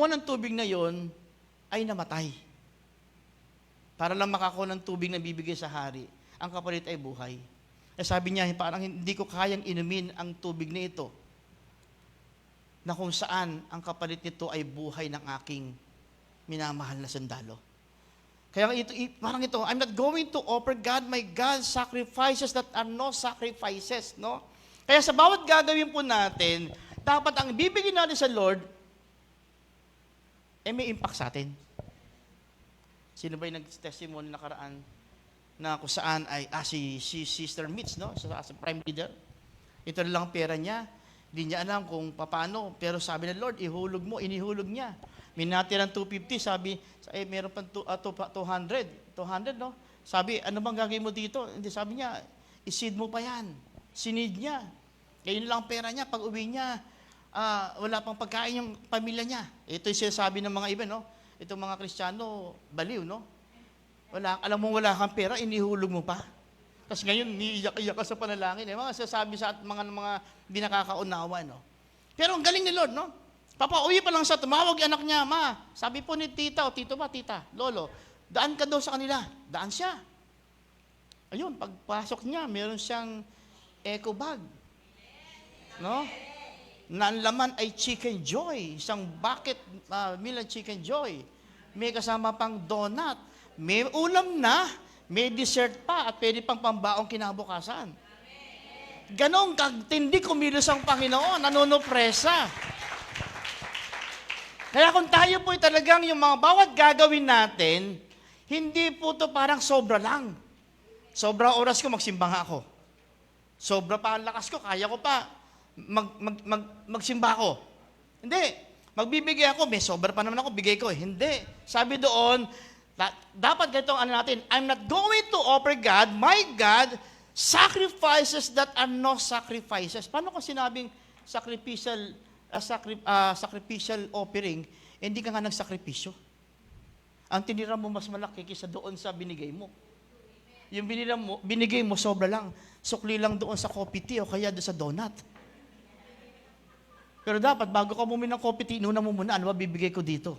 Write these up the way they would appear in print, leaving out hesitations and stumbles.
kumuha ng tubig na yon ay namatay. Para lang makakuha ng tubig na bibigay sa hari, ang kapalit ay buhay. Eh sabi niya, parang hindi ko kayang inumin ang tubig na ito, na kung saan ang kapalit nito ay buhay ng aking minamahal na sundalo. Kaya parang ito, I'm not going to offer God, my God, sacrifices that are no sacrifices, no? Kaya sa bawat gagawin po natin, dapat ang bibigyan natin sa Lord, may impact sa atin. Sino ba yung nag-testimony nakaraan na kung saan ay, si Sister Mitch, no? Sa prime leader. Ito na lang pera niya. Hindi niya alam kung paano. Pero sabi ng Lord, ihulog mo, inihulog niya. May natirang 250, sabi, meron pang 200, no? Sabi, ano bang gagawin mo dito? Hindi, sabi niya, iseed mo pa yan. Sinid niya. Kaya yun lang ang pera niya. Pag uwi niya, wala pang pagkain yung pamilya niya. Ito yung sinasabi ng mga iba, no? Itong mga Kristiyano, baliw, no? Alam mo wala kang pera, inihulog mo pa. Kasi ngayon, niiyak-iyak ka sa panalangin. Mga sasabi sa mga di nakakaunawa, no? Pero ang galing ni Lord, no? Papauwi pa lang sa tumawag yung anak niya, ma. Sabi po ni tita, o tito ba, tita, lolo, daan ka daw sa kanila. Daan siya. Ayun, pagpasok niya, meron siyang eco bag. No? Na ang laman ay Chicken Joy. Isang bucket meal ng Chicken Joy. May kasama pang donut. May ulam na, may dessert pa, at pwede pang pambaong kinabukasan. Ganon kagtindi kumilos ang Panginoon, nanonopresa. Kaya kung tayo po talagang yung mga bawat gagawin natin, hindi po to parang sobra lang. Sobra oras ko, magsimba nga ako. Sobra pa ang lakas ko, kaya ko pa magsimba ako. Hindi. Magbibigay ako, may sobra pa naman ako, bigay ko. Hindi. Sabi doon, dapat ganitong natin, I'm not going to offer God, my God, sacrifices that are no sacrifices. Paano kung sinabing sacrificial offering, hindi ka nga nagsakripisyo? Ang tinira mo mas malaki kaysa doon sa binigay mo. Yung binigay mo sobra lang. Sukli lang doon sa coffee tea o kaya doon sa donut. Pero dapat, bago ka bumili ng coffee tea, inuna mo muna, ano ba bibigay ko dito?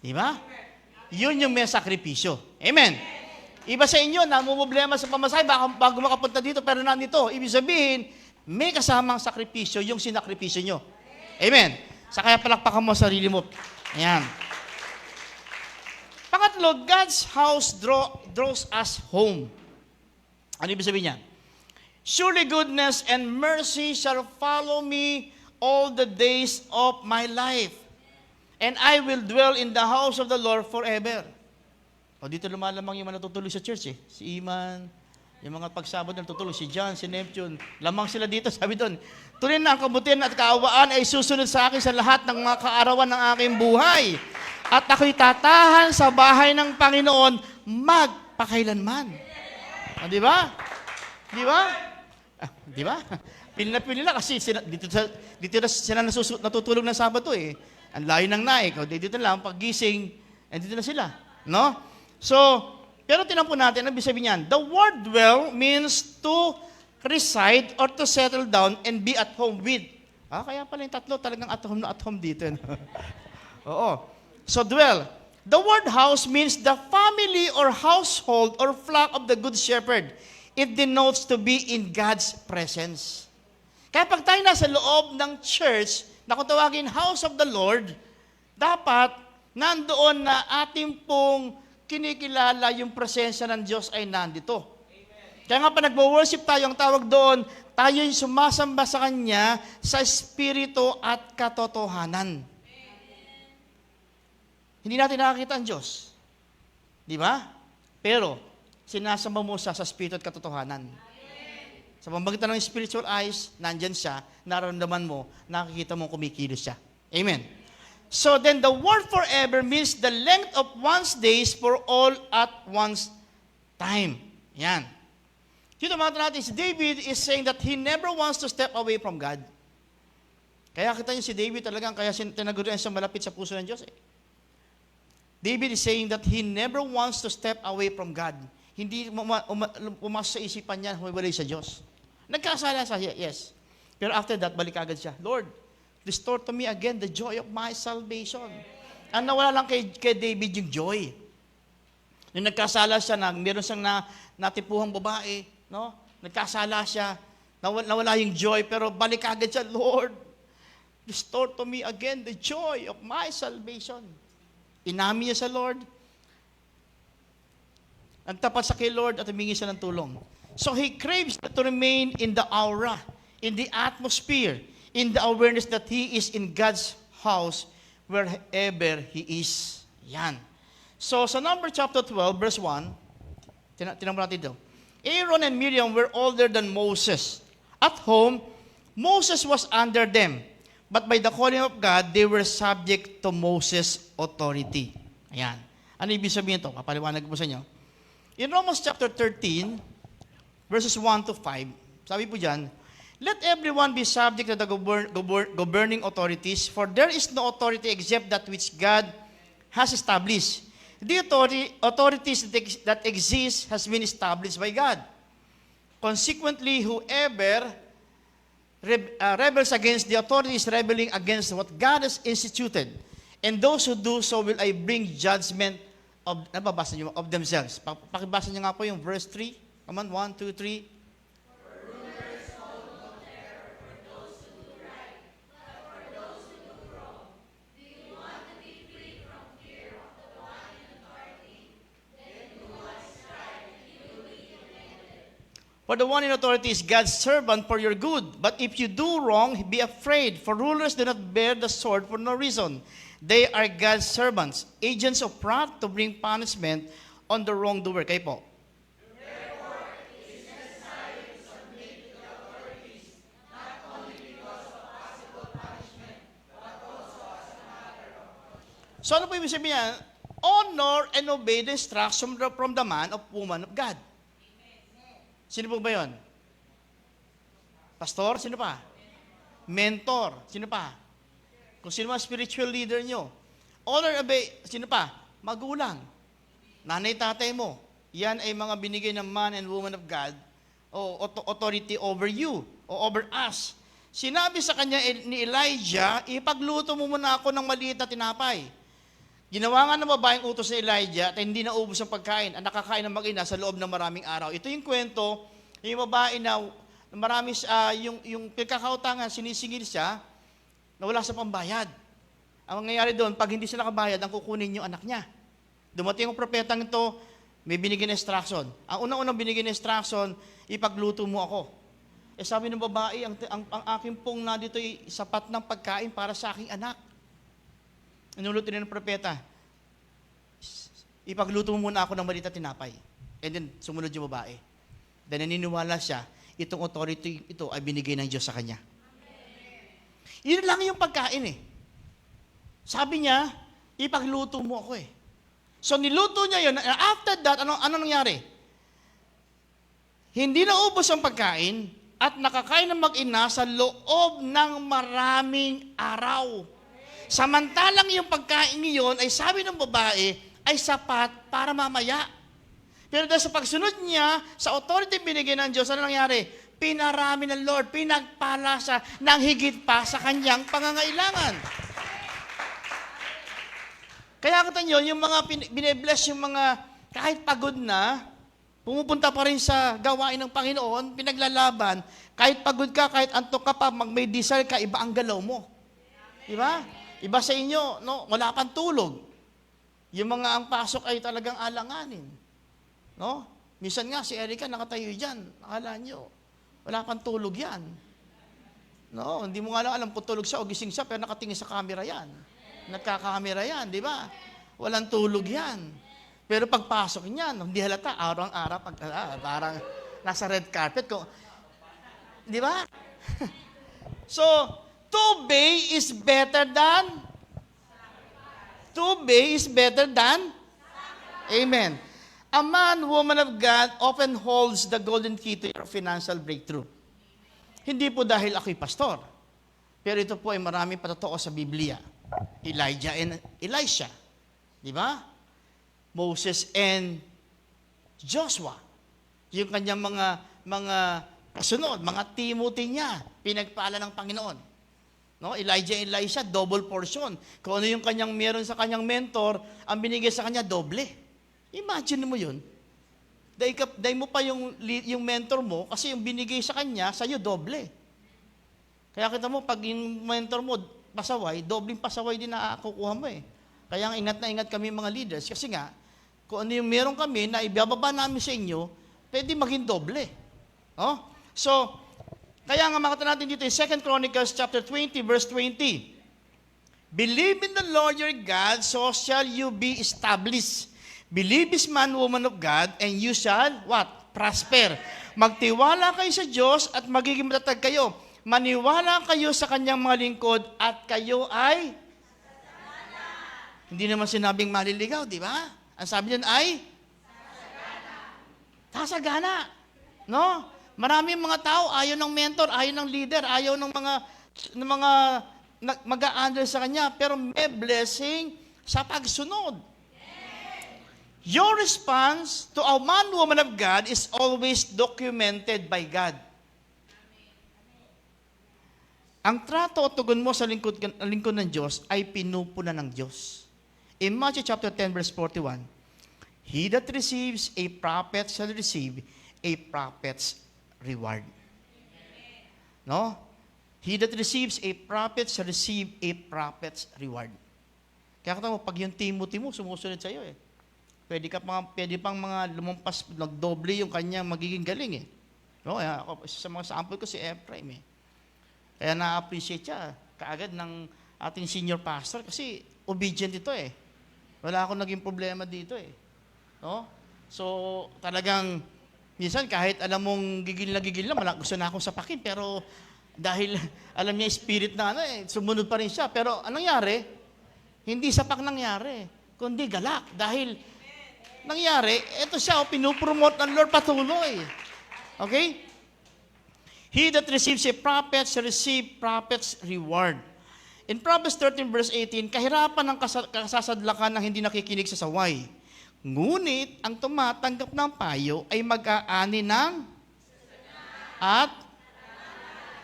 Di ba? Yun yung may sakripisyo. Amen. Iba sa inyo, namumblema sa pamasahe, bago makapunta dito, pero nandito. Ibig sabihin, may kasamang sakripisyo yung sinakripisyo nyo. Amen. Sa kaya palakpakan mo sarili mo. Ayan. Pangatlo, God's house draws us home. Ano ibig sabihin niya? Surely goodness and mercy shall follow me all the days of my life. And I will dwell in the house of the Lord forever. O dito lumalamang yung mga natutuloy sa church eh. Si Iman, yung mga pagsabot na natutulog, si John, si Neptune. Lamang sila dito, sabi doon, tuloy na ang kabutihan at kaawaan ay susunod sa akin sa lahat ng mga kaarawan ng aking buhay. At ako'y tatahan sa bahay ng Panginoon magpakailanman. Ah, di ba? Di ba? Ah, di ba? Pinila kasi dito na sila natutulog ng Sabado eh. Ang layo ng naik. O dito na lang, paggising, dito na sila. No? So, pero tinan po natin, ang ibig sabihin niyan, the word dwell means to reside or to settle down and be at home with. Kaya pala yung tatlo talagang at home dito. No? Oo. So, dwell. The word house means the family or household or flock of the good shepherd. It denotes to be in God's presence. Kaya pag tayo nasa loob ng church, na kung tawagin house of the Lord, dapat nandoon na ating pong kinikilala yung presensya ng Diyos ay nandito. Amen. Kaya nga pa nagwo-worship tayo, ang tawag doon, tayo yung sumasamba sa Kanya sa Espiritu at katotohanan. Amen. Hindi natin nakakita ang Diyos. Di ba? Pero, sinasamba mo siya sa Espiritu at katotohanan. Sa pamamagitan ng spiritual eyes, nandyan siya, nararamdaman mo, nakikita mo kumikilos siya. Amen. So then the word forever means the length of one's days for all at one's time. Yan. Dito mga natin, si David is saying that he never wants to step away from God. Kaya kita niyo si David talagang, kaya tinaguruan siya malapit sa puso ng Diyos. David is saying that he never wants to step away from God. Hindi pumasok sa isipan niya, humiwalay sa Diyos. Nagkasala siya, yes. Pero after that, balik agad siya, Lord, restore to me again the joy of my salvation. Ang nawala lang kay David yung joy. Nung nagkasala siya, meron siyang natipuhang babae, no? Nagkasala siya, nawala yung joy, pero balik agad siya, Lord, restore to me again the joy of my salvation. Inamin niya sa Lord, nagtapat sa kay Lord at humingi siya ng tulong. So he craves to remain in the aura, in the atmosphere, in the awareness that he is in God's house wherever he is. Yan. So sa number chapter 12, verse 1, tinan mo natin ito. Aaron and Miriam were older than Moses. At home, Moses was under them. But by the calling of God, they were subject to Moses' authority. Ayan. Ano ibig sabihin ito? Papaliwanag ko sa inyo. In Romans chapter 13, verses 1 to 5, sabi po dyan, let everyone be subject to the governing authorities, for there is no authority except that which God has established. The authorities that exist has been established by God. Consequently, whoever rebels against the authorities, rebelling against what God has instituted. And those who do so will I bring judgment of themselves. Pakibasa niyo nga po yung verse 3. Come on, 1, 2, 3. For the one in authority is God's servant for your good. But if you do wrong, be afraid, for rulers do not bear the sword for no reason. They are God's servants, agents of wrath to bring punishment on the wrongdoer. Kayo po. Therefore, it is necessary to submit to the authorities, not only because of possible punishment, but also as a matter of conscience. So ano po ibig sabihin niya? Honor and obey the instruction from the man of woman of God. Sino po ba yun? Pastor? Sino pa? Mentor? Sino pa? Kung sino mga spiritual leader nyo. Honor, obey, sino pa? Magulang. Nanay, tatay mo. Yan ay mga binigay ng man and woman of God o authority over you o over us. Sinabi sa kanya ni Elijah, ipagluto mo muna ako ng maliit na tinapay. Ginawa nga ng babaeng utos ni Elijah at hindi naubos ang pagkain. Ang nakakain ng mag-ina sa loob ng maraming araw. Ito yung kwento, yung babae na marami, yung pagkakautangan, sinisingil siya, na wala sa pambayad. Ang mangyayari doon, pag hindi siya nakabayad, ang kukunin yung anak niya. Dumating ang propetang ito, may binigyan na instruction. Ang unang-unang binigyan na instruction, ipagluto mo ako. Sabi ng babae, ang aking pong na dito ay sapat ng pagkain para sa aking anak. Inuluto rin ng propeta, ipagluto mo muna ako ng maliit na tinapay. And then, sumunod yung babae. Then, naniniwala siya, itong authority ito ay binigay ng Diyos sa kanya. Yun lang yung pagkain eh. Sabi niya, ipagluto mo ako eh. So, niluto niya yun. After that, ano nangyari? Hindi naubos ang pagkain at nakakain ng mag-ina sa loob ng maraming araw. Samantalang yung pagkain niyon ay sabi ng babae ay sapat para mamaya. Pero dahil sa pagsunod niya, sa authority binigay ng Diyos, ano nangyari? Pinarami ng Lord, pinagpala siya ng higit pa sa kanyang pangangailangan. Kaya kita nyo, yung mga bine-bless, yung mga kahit pagod na, pumupunta pa rin sa gawain ng Panginoon, pinaglalaban, kahit pagod ka, kahit antok ka pa, may desire ka, iba ang galaw mo. Diba? Iba sa inyo, no, wala pang tulog. Yung mga ang pasok ay talagang alanganin. No? Minsan nga, si Erica nakatayo dyan. Akala nyo, wala pang tulog yan. No, hindi mo nga lang alam kung tulog siya o gising siya, pero nakatingin sa camera yan. Nagkakamera yan, di ba? Walang tulog yan. Pero pagpasok niyan, hindi halata, araw-araw, parang nasa red carpet. Di ba? So, to obey is better than Amen. A man, woman of God often holds the golden key to your financial breakthrough. Hindi po dahil ako'y pastor, pero ito po ay maraming patotoo sa Biblia. Elijah and Elisha, di ba? Moses and Joshua. Yung kanyang mga kasunod, mga Timothy niya, pinagpala ng Panginoon. No? Elijah, Elisha, double portion. Kung ano yung kanyang meron sa kanyang mentor, ang binigay sa kanya, doble. Imagine mo yun. Dahil mo pa yung mentor mo, kasi yung binigay sa kanya, sa'yo, doble. Kaya kita mo, pag yung mentor mo, pasaway, dobling pasaway din na kukuha mo eh. Kaya ingat na ingat kami mga leaders. Kasi nga, kung ano yung meron kami na ibababa namin sa inyo, pwede maging doble. Oh? So, kaya nga makita natin dito in 2 Chronicles chapter 20, verse 20. Believe in the Lord your God, so shall you be established. Believe this man, woman of God, and you shall, what? Prosper. Magtiwala kayo sa Diyos at magiging matatag kayo. Maniwala kayo sa kanyang mga lingkod at kayo ay hindi naman sinabing maliligaw, di ba? Ang sabi niyan ay tasagana. No? Maraming mga tao ayaw ng mentor, ayaw ng leader, ayaw ng mga mag-a-under sa kanya, pero may blessing sa pagsunod. Your response to a man, woman of God is always documented by God. Ang trato o tugon mo sa lingkod ng Diyos ay pinupuna ng Diyos. In Matthew chapter 10 verse 41, he that receives a prophet shall receive a prophet's reward. No? He that receives a prophet shall receive a prophet's reward. Kaya kata mo, pag yung Timothy mo, sumusunod sa iyo eh. Pwede pang mga lumampas, nagdoble yung kanyang magiging galing eh. No? Kaya ako, sa mga sample ko si Ephraim eh. Kaya na-appreciate siya kaagad ng ating senior pastor kasi obedient ito eh. Wala akong naging problema dito eh. No? So, talagang, minsan kahit alam mong gigil na, gusto na akong sapakin, pero dahil alam niya spirit na sumunod pa rin siya. Pero anong nangyari? Hindi sapak nangyari, kundi galak. Dahil nangyari, ito siya, pinupromote ng Lord patuloy. Okay? He that receives a prophet shall receive prophet's reward. In Proverbs 13 verse 18, kahirapan ng kasasadlakan ng hindi nakikinig sa saway. Ngunit ang tumatanggap ng payo ay mag-aani ng at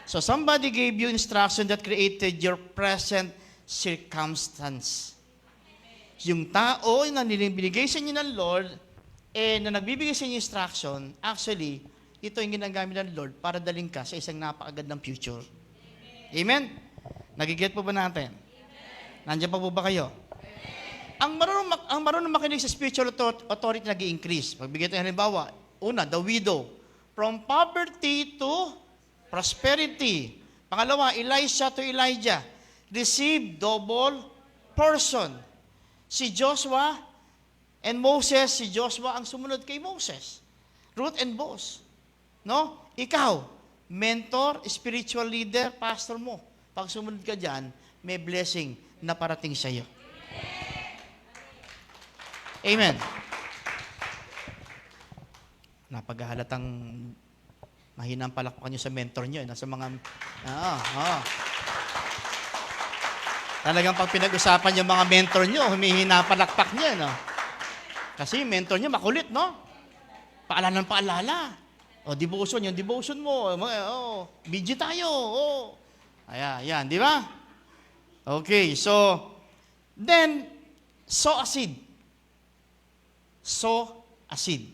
so somebody gave you instruction that created your present circumstance. Yung tao na binigay sa inyo ng Lord na nagbibigay sa inyo instruction, actually, ito yung ginagamit ng Lord para daling ka sa isang napakagandang future. Amen? Nagiget po ba natin? Amen. Nandiyan pa po ba kayo? Amen. Ang marunong makinig sa spiritual authority nag-i-increase. Pagbigay tayo halimbawa, una, the widow. From poverty to prosperity. Pangalawa, Elisha to Elijah. Receive double portion. Si Joshua and Moses, si Joshua ang sumunod kay Moses. Ruth and Boaz. No? Ikaw, mentor, spiritual leader, pastor mo. Pag sumunod ka dyan, may blessing na parating sa iyo. Amen. Napaghahalatang mahinang palakpakan nyo sa mentor nyo. Nasa mga... Talagang pag pinag-usapan yung mga mentor nyo, humihina palakpak nyo. No? Kasi mentor nyo makulit, no? Paalala. O, devotion, yung devotion mo. Busy tayo. Ayan, di ba? Okay, so, then, sow a seed. Sow a seed.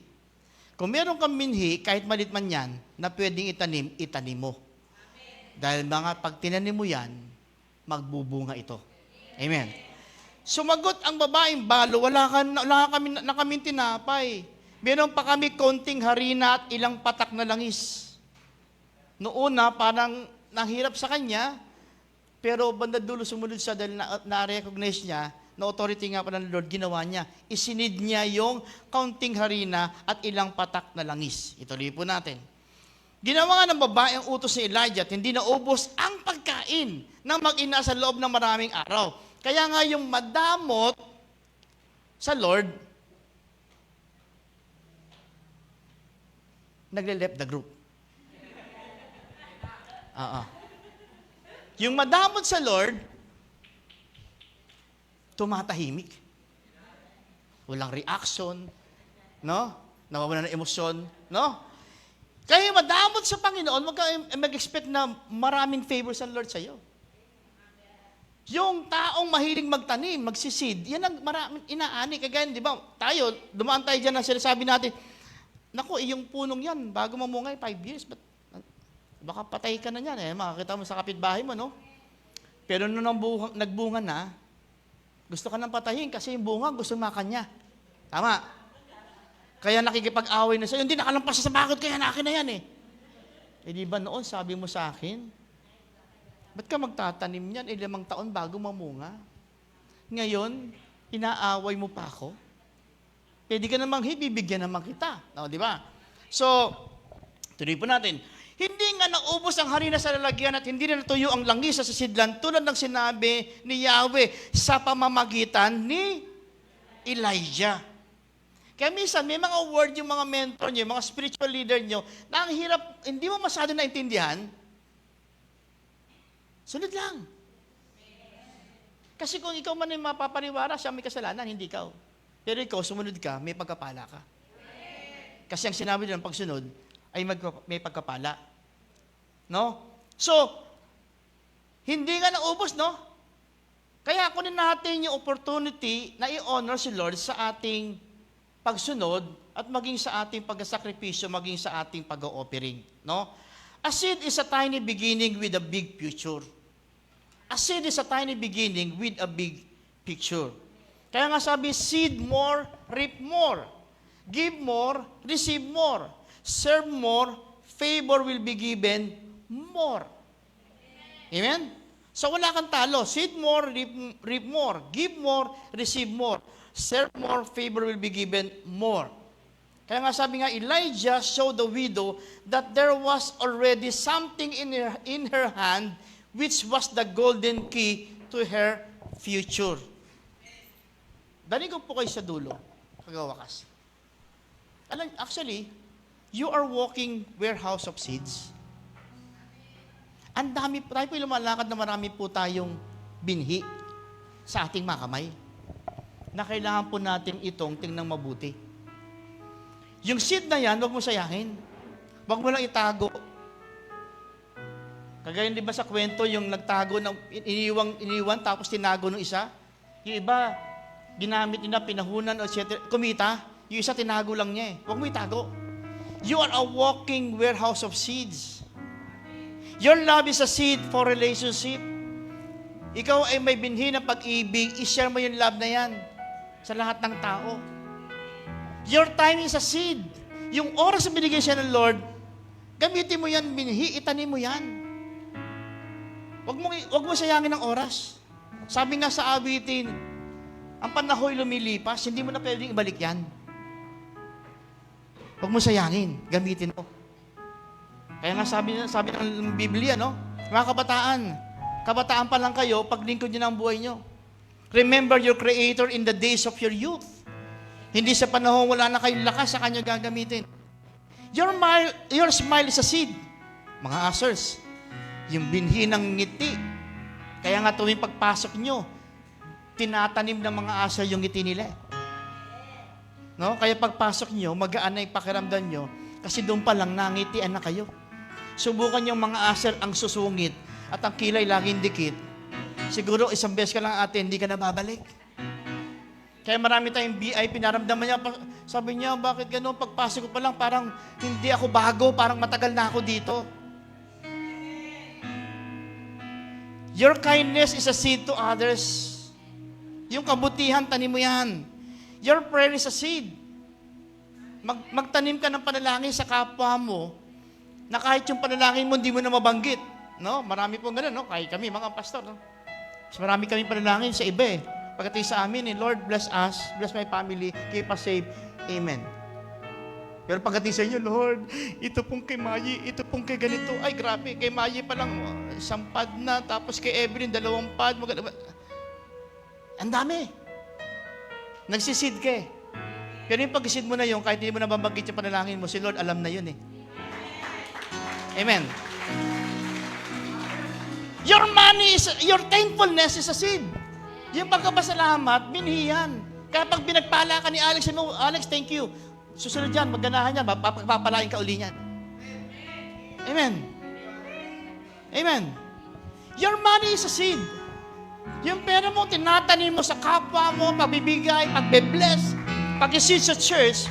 Kung meron kang minhi, kahit malit man yan, na pwedeng itanim mo. Dahil pag tinanim mo yan, magbubunga ito. Amen. Sumagot ang babaeng balo, wala kaming tinapay. Meron pa kami konting harina at ilang patak na langis. Noon parang nahirap sa kanya, pero banda dulo sumunod siya dahil na-recognize niya, na authority nga pa ng Lord, ginawa niya. Isinid niya yung kaunting harina at ilang patak na langis. Ituloy po natin. Ginawa nga ng babae ang utos ni Elijah at hindi naubos ang pagkain ng mag-ina sa loob ng maraming araw. Kaya nga yung madamot sa Lord, nagle-left the group. Yung madamot sa Lord, tumatahimik. Walang reaction, no? Nawawala ng emosyon, no? Kaya madamot sa Panginoon, mag-expect na maraming favor sa Lord sa iyo. Yung taong mahilig magtanim, magsisid, yan ang maraming inaani. Kagaya, di ba, tayo, dumaan tayo dyan na sinasabi natin, naku, yung punong yan, bago mamungay, 5 years, baka patay ka na yan eh. Makakita mo sa kapitbahay mo, no? Pero nung nagbunga na, gusto ka nang patayin kasi yung bunga gusto makanya. Tama. Kaya nakikipag-away na sa'yo, hindi nakalampas sa bakod, kaya na akin na yan eh. Eh di ba noon, sabi mo sa akin, ba't ka magtatanim yan 5 taon bago mamunga? Ngayon, inaaway mo pa ako? Pwede ka namang bibigyan naman kita. No, di ba? So, tuloy po natin. Hindi nga naubos ang harina sa lalagyan at hindi na natuyo ang langis sa sidlan tulad ng sinabi ni Yahweh sa pamamagitan ni Elijah. Kaya minsan, may mga word yung mga mentor nyo, yung mga spiritual leader nyo, na ang hirap, hindi mo masyado naintindihan, sunod lang. Kasi kung ikaw man ay mapapaniwara, siya may kasalanan, hindi ikaw. Pero ikaw, sumunod ka, may pagkapala ka. Kasi ang sinabi ng pagsunod, ay may pagkapala. No? So, hindi nga naubos, no? Kaya kunin natin yung opportunity na i-honor si Lord sa ating pagsunod at maging sa ating pagkasakripisyo, maging sa ating pag-offering. No? A seed is a tiny beginning with a big future. A seed is a tiny beginning with a big picture. Kaya nga sabi, seed more, reap more. Give more, receive more. Serve more, favor will be given more. Amen? So wala kang talo. Seed more, reap more. Give more, receive more. Serve more, favor will be given more. Kaya nga sabi nga, Elijah showed the widow that there was already something in her hand which was the golden key to her future. Dali ko po kayo sa dulo, kagawakas. Actually, you are walking warehouse of seeds. Ang dami, tayo po lumalakad na marami po tayong binhi sa ating mga kamay na kailangan po natin itong tingnan mabuti. Yung seed na yan, huwag mo sayangin. Huwag mo lang itago. Kagaya di ba sa kwento, yung nagtago, iniwan, tapos tinago ng isa? Yung iba, ginamit nila, pinahunan, etc. Kumita, yung isa tinago lang niya eh. Huwag mo itago. You are a walking warehouse of seeds. Your love is a seed for relationship. Ikaw ay may binhi ng pag-ibig, i-share mo yung love na yan sa lahat ng tao. Your time is a seed. Yung oras na binigay siya ng Lord, gamitin mo yan, binhi, itanim mo yan. Wag mo sayangin ang oras. Sabi nga sa awitin, ang panahoy lumilipas, hindi mo na pwedeng ibalik yan. Wag mo sayangin, gamitin mo. Kaya nga sabi ng Biblia, no? Mga kabataan pa lang kayo, paglingkod niyo ng buhay niyo. Remember your Creator in the days of your youth. Hindi sa panahon wala na kayong lakas sa Kanya gagamitin. Your smile is a seed. Mga asers, yung binhi ng ngiti. Kaya nga tuwing pagpasok nyo, tinatanim ng mga aser yung ngiti nila. No? Kaya pagpasok nyo, magaan na yung pakiramdam nyo, kasi doon pa lang nangitian na kayo. Subukan yung mga aser ang susungit at ang kilay laging dikit. Siguro isang beses ka lang ate, hindi ka na babalik. Kaya marami tayong BIP, pinaramdaman niya, sabi niya, bakit gano'n? Pagpasok ko pa lang, parang hindi ako bago, parang matagal na ako dito. Your kindness is a seed to others. Yung kabutihan, tanim mo yan. Your prayer is a seed. Magtanim ka ng panalangin sa kapwa mo, na kahit yung panalangin mo, hindi mo na mabanggit. No? Marami pong gano'n, no? Kahit kami, mga pastor, no? Mas marami kami panalangin sa iba eh. Pagdating sa amin, Lord, bless us, bless my family, keep us safe. Amen. Pero pagdating sa inyo, Lord, ito pong kay Mayi, ito pong kay ganito. Ay, grabe, kay Mayi pa lang, 1 pad na, tapos kay Evelyn, 2 pad. Ang dami. Nagsisid ka eh. Pero yung pag-isid mo na yun, kahit hindi mo nababanggit yung panalangin mo, si Lord, alam na yun eh. Amen. Your money is, your thankfulness is a seed. Yung pagkapasalamat, binhiyan. Kaya pag binagpala ka ni Alex, mo, Alex, thank you. Susunod yan, magganahan yan, papapalain ka uli yan. Amen. Amen. Your money is a seed. Yung pera mo, tinatanim mo sa kapwa mo, pagbibigay, pagbe-bless, pag-isid sa church,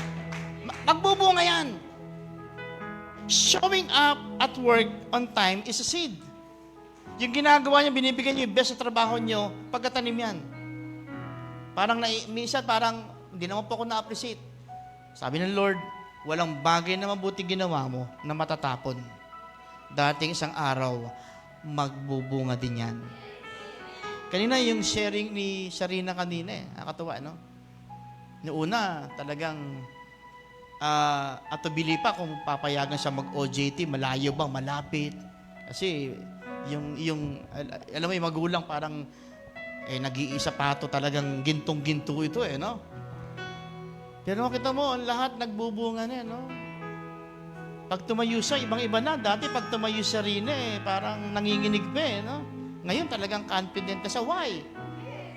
magbubunga yan. Showing up at work on time is a seed. Yung ginagawa niyo, binibigyan niyo yung best sa trabaho niyo, pagkatanim yan. Minsan hindi naman po ako na-appreciate. Sabi ng Lord, walang bagay na mabuti ginawa mo na matatapon. Dating isang araw, magbubunga din yan. Kanina yung sharing ni Sharina kanina nakakatuwa, no? Noong una, talagang atubili pa kung papayagan siya mag-OJT, malayo bang, malapit. Kasi alam mo yung magulang parang nag-iisa pato talagang gintong-ginto ito no? Pero kita mo, ang lahat nagbubunga na no? Pag tumayo siya, ibang-iba na. Dati pag tumayo siya rin parang nanginginig pa no? Ngayon talagang confident na siya. Why?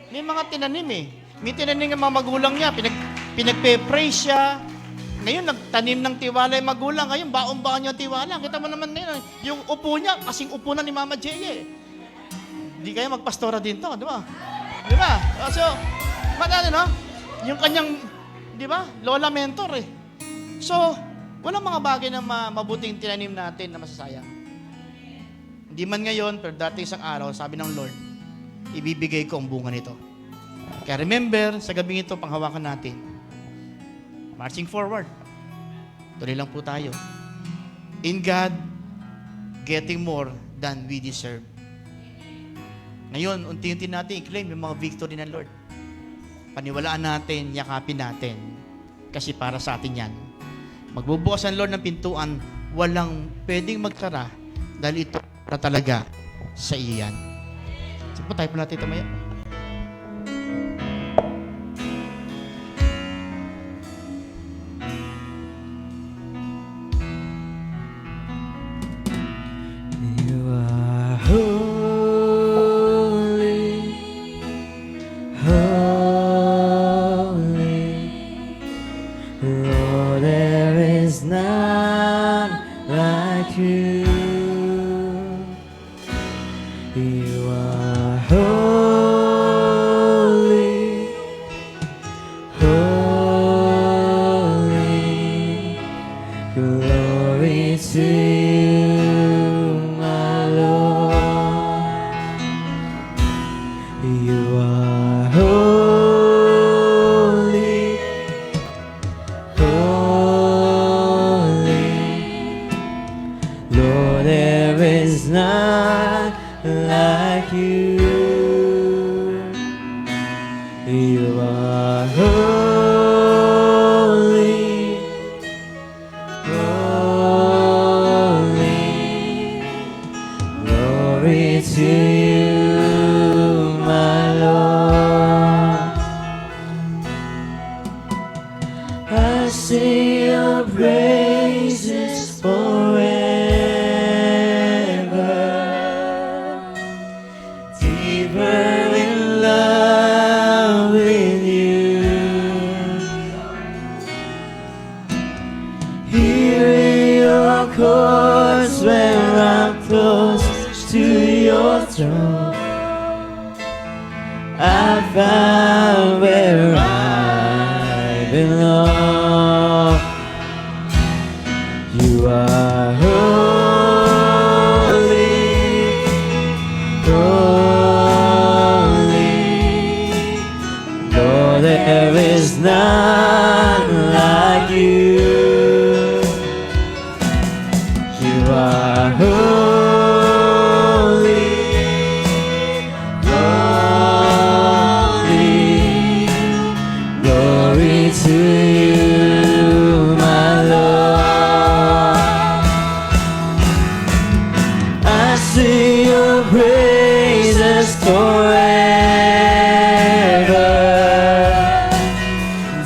May mga tinanim May tinanim ng mga magulang niya, pinagpe-praise siya. Ngayon, nagtanim ng tiwala yung magulang. Ngayon, baon-baon niya tiwala. Kita mo naman ngayon, yung upo niya, kasing upo na ni Mama Jay Di kaya magpastora din to, di ba? Di ba? So, madali, no? Yung kanyang, di ba? Lola mentor So, walang mga bagay na mabuting tinanim natin na masasayang. Hindi man ngayon, pero dati isang araw, sabi ng Lord, ibibigay ko ang bunga nito. Kaya remember, sa gabing ito, panghawakan natin. Marching forward. Tuloy lang po tayo. In God, getting more than we deserve. Ngayon, unti-unti natin i-claim yung mga victory ng Lord. Paniwalaan natin, yakapin natin. Kasi para sa atin yan. Magbubukas ang Lord ng pintuan, walang pwedeng magtara dahil ito para talaga sa iyan. Sige po, tayo po natin tumaya.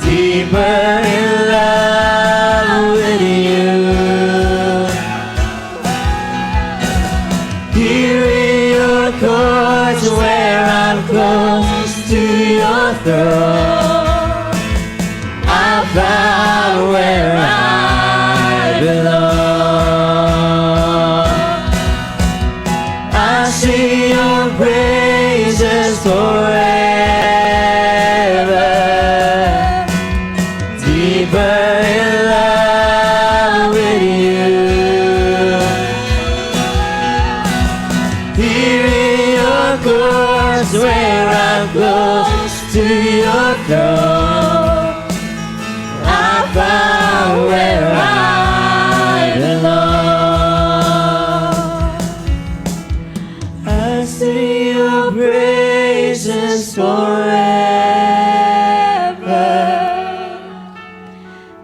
Deeper in love. your throne. I found where I belong. I sing your praises forever,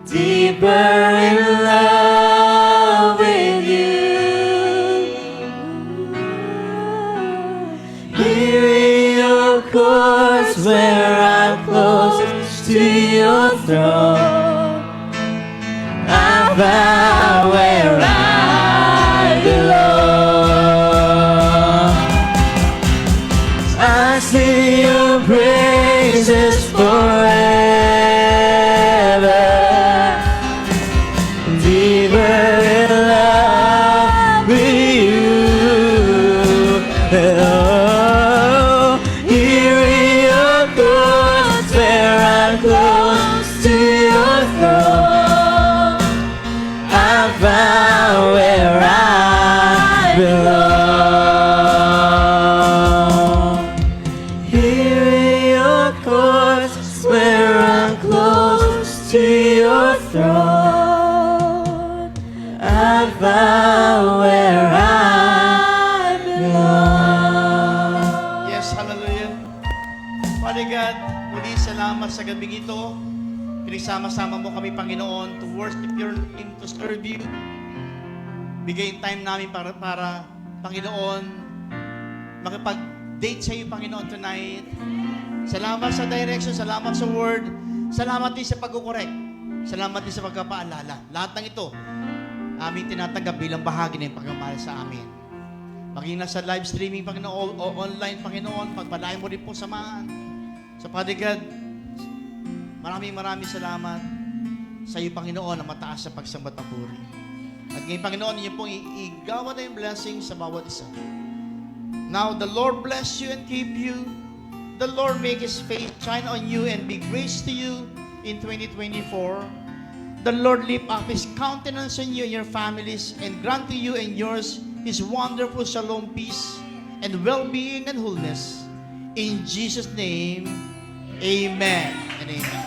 deeper in love with you. Hearing your chords where I'm close to your throne. I found where I belong. I sing your praises forever, deeper in love with you. Oh, hearing your chords where I'm close to your throne. I found where I belong. Hearing your chords where I'm close to your throne. I found where I belong. Yes, hallelujah. Father God, muli salamat sa gabing ito. Pinagsama-sama mo kami, Panginoon, to worship your name, to serve you. Bigay yung time namin para Panginoon, makipag-date sa iyo, Panginoon, tonight. Salamat sa direction, salamat sa word, salamat din sa pag-correct, salamat din sa pagkapaalala. Lahat ng ito, aming tinatanggap bilang bahagi ng pagmamahal sa amin. Maging nasa live streaming, Panginoon, o online, Panginoon, pagpalain mo rin po samahan. Sa Father God, maraming salamat sa iyo, Panginoon, na mataas sa pagsamba at papuri. At ngayon, Panginoon, ninyo pong igawa na yung blessing sa bawat isa. Now, the Lord bless you and keep you. The Lord make His face shine on you and be gracious to you in 2024. The Lord lift up His countenance on you and your families and grant to you and yours His wonderful shalom, peace, and well-being and wholeness. In Jesus' name, amen and amen.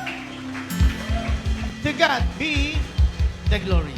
To God be the glory.